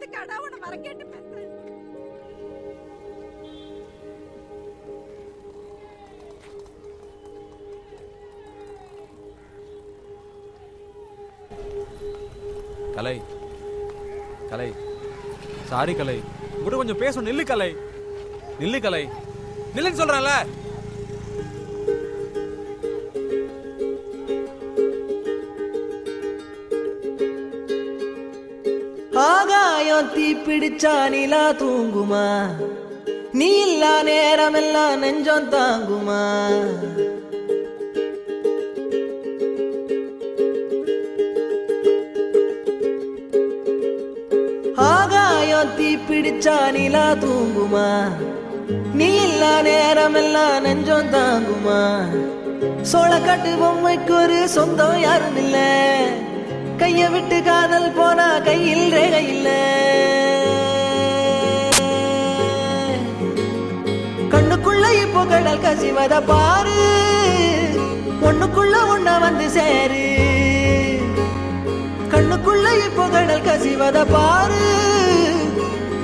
எதுக்காடா உன்னை வர கேட்டு பேசுறேன்? கலை கலை சாரி கலை, கூட கொஞ்சம் பேசணும். நில்லு கலை, நில்லு கலை, நில்லுன்னு சொல்றேன்ல. ஆகாயம் தீ பிடிச்சா நிலா தூங்குமா, நீ இல்லா நேரம் எல்லாம் நெஞ்சம் தாங்குமா. ஆகாயம் தீ பிடிச்சா நிலா தூங்குமா, நீ இல்லா நேரம் எல்லாம் நெஞ்சம் தாங்குமா. சோளக்காட்டு பொம்மைக்கு ஒரு சொந்தம் யாரும் இல்ல, கைய விட்டு காதல் போனா கையில் ரேகை இல்ல. கண்ணுக்குள்ள இப்போ கடல் கசிவத பாரு, ஒண்ணுக்குள்ள ஒண்ண வந்து சேரு. கண்ணுக்குள்ள இப்போ கடல் கசிவத பாரு,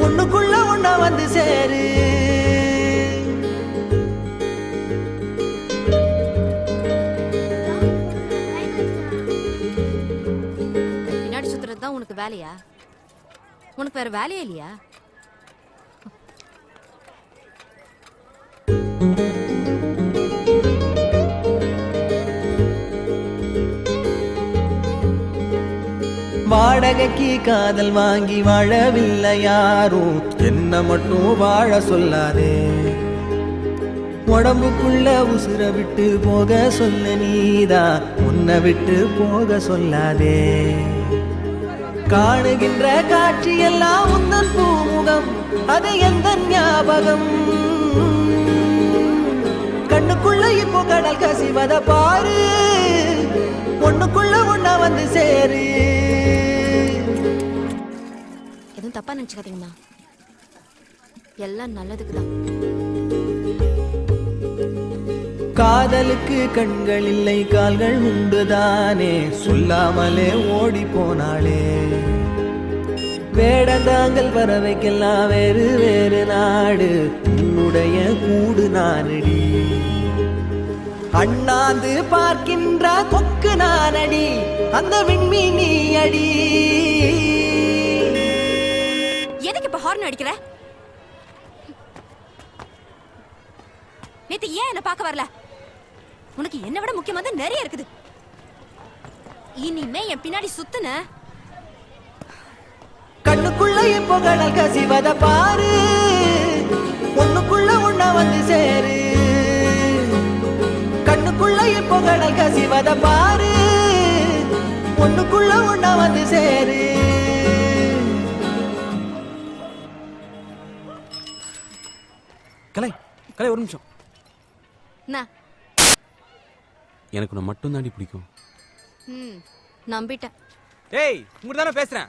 ஒண்ணுக்குள்ள ஒண்ண வந்து சேரு. பின்னாடி சுத்துறதுதான் உனக்கு வேலையா? உனக்கு வேற வேலையே இல்லையா? வாடகைக்கு காதல் வாங்கி வாழவில்லை யாரும், என்ன மட்டும் வாழ சொல்லாதே. உடம்புக்குள்ள உசுர விட்டு போக சொல்ல நீதான், உன்னை விட்டு போக சொல்லாதே. காணுகின்ற காட்சி எல்லாம் உந்தன் பூமுகம், அது எந்த ஞாபகம். கண்ணுக்குள்ள இப்போ கடல் கசிவத பாரு, ஒண்ணுக்குள்ள ஒண்ண வந்து சேரு. எதுவும் தப்பா நினைச்சுக்காதீங்கம்மா, எல்லாம் நல்லதுக்குதான். காதலுக்கு கண்கள் இல்லை கால்கள் உண்டுதானே, சொல்லாமலே ஓடி போனாளே. வேடந்தாங்கல் பறவைக்கெல்லாம் வேறு வேறு நாடு, உன்னுடைய கூடு நானடி. அண்ணாந்து பார்க்கின்ற கொக்கு நானடி, அந்த விண்மீனி அடி. எதுக்கு இப்ப ஹார்ன் அடிக்கிற? நேத்து ஏன் என்ன பார்க்க வரல? உனக்கு என்ன விட முக்கியமானது நிறைய இருக்குது. இனிமே என் பின்னாடி சுத்துன, கண்ணுக்குள்ள இப்போ கடல் கசிவத பாரு, ஒண்ணுக்குள்ள ஒண்ண வந்து சேரு. கண்ணுக்குள்ள இப்போ கடல் கசிவத பாரு, ஒண்ணுக்குள்ள ஒண்ண வந்து சேரு. கலை கலை, ஒரு நிமிஷம். என்ன? எனக்கு உன்னை மட்டும் தாண்டி பிடிக்கும். நம்பிட்டேன். ஏய், உங்கள்கிட்ட தானே பேசுறேன்.